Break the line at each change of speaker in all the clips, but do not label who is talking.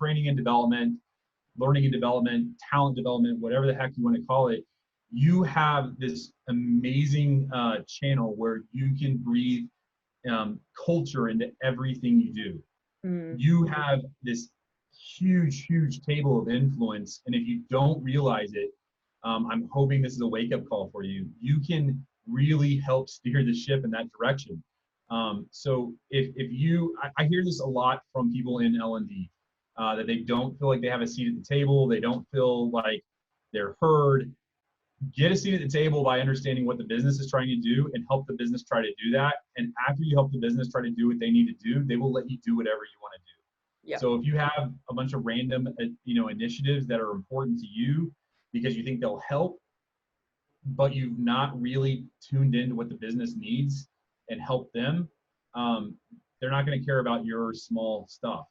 training and development, learning and development, talent development, whatever the heck you want to call it, you have this amazing channel where you can breathe culture into everything you do. You have this huge table of influence, and if you don't realize it, I'm hoping this is a wake-up call for you. You can really help steer the ship in that direction. So if you, I hear this a lot from people in L&D, that they don't feel like they have a seat at the table, they don't feel like they're heard. Get a seat at the table by understanding what the business is trying to do and help the business try to do that. And after you help the business try to do what they need to do, they will let you do whatever you want to do.
Yep.
So if you have a bunch of random, initiatives that are important to you because you think they'll help, but you've not really tuned into what the business needs and help them, they're not going to care about your small stuff.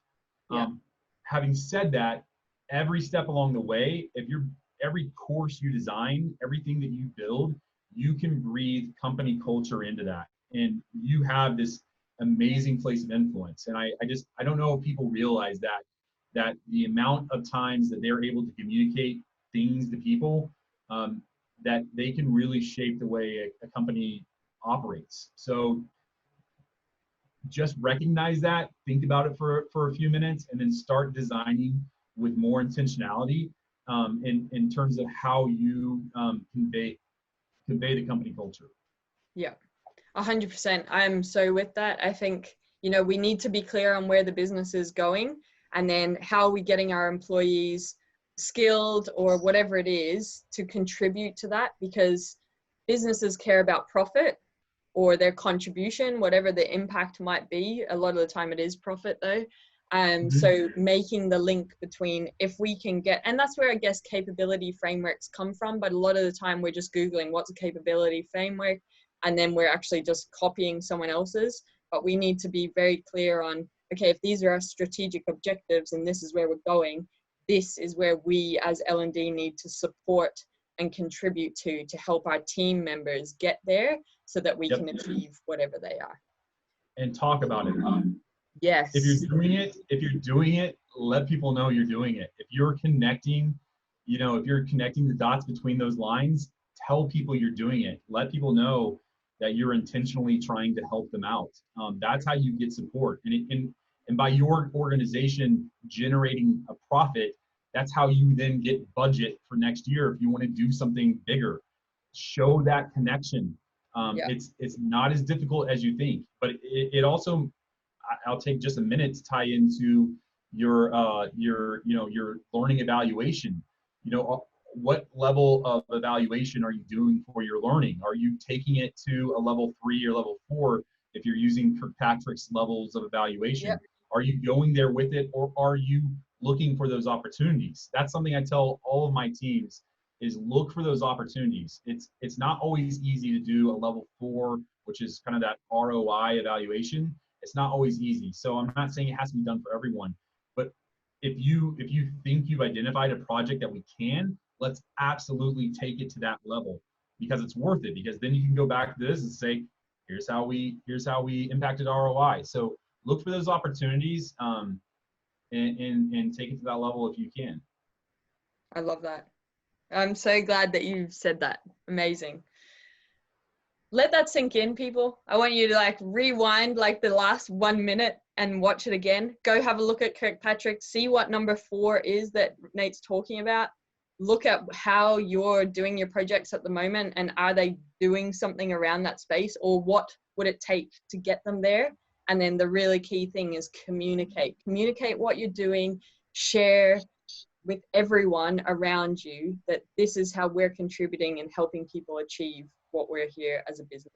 Yeah.
Having said that, every step along the way, every course you design, everything that you build, you can breathe company culture into that. And you have this amazing place of influence. And I don't know if people realize that the amount of times that they're able to communicate things to people, that they can really shape the way a company operates. So just recognize that, think about it for a few minutes, and then start designing with more intentionality in terms of how you convey the company culture.
Yeah, 100%. I'm so with that. I think, we need to be clear on where the business is going, and then how are we getting our employees skilled or whatever it is to contribute to that, because businesses care about profit or their contribution, whatever the impact might be. A lot of the time it is profit though. So making the link between, if we can get, and that's where I guess capability frameworks come from, but a lot of the time we're just Googling what's a capability framework, and then we're actually just copying someone else's. But we need to be very clear on, okay, if these are our strategic objectives and this is where we're going, this is where we as L&D need to support and contribute to help our team members get there so that we can achieve whatever they are.
And talk about it.
Yes.
If you're doing it, let people know you're doing it. If you're connecting, if you're connecting the dots between those lines, tell people you're doing it. Let people know that you're intentionally trying to help them out. That's how you get support. And by your organization generating a profit, that's how you then get budget for next year if you want to do something bigger. Show that connection. It's not as difficult as you think, but it also, I'll take just a minute to tie into your learning evaluation. What level of evaluation are you doing for your learning? Are you taking it to a level 3 or level 4 if you're using Kirkpatrick's levels of evaluation?
Yep.
Are you going there with it, or are you looking for those opportunities? That's something I tell all of my teams, is look for those opportunities. It's not always easy to do a level 4, which is kind of that ROI evaluation. It's not always easy. So I'm not saying it has to be done for everyone, but if you think you've identified a project that we can, let's absolutely take it to that level, because it's worth it, because then you can go back to this and say, here's how we impacted ROI. So look for those opportunities and take it to that level if you can.
I love that. I'm so glad that you said that. Amazing. Let that sink in, people. I want you to rewind the last 1 minute and watch it again. Go have a look at Kirkpatrick, see what number 4 is that Nate's talking about. Look at how you're doing your projects at the moment, and are they doing something around that space, or what would it take to get them there? And then the really key thing is communicate. Communicate what you're doing, share with everyone around you that this is how we're contributing and helping people achieve what we're here as a business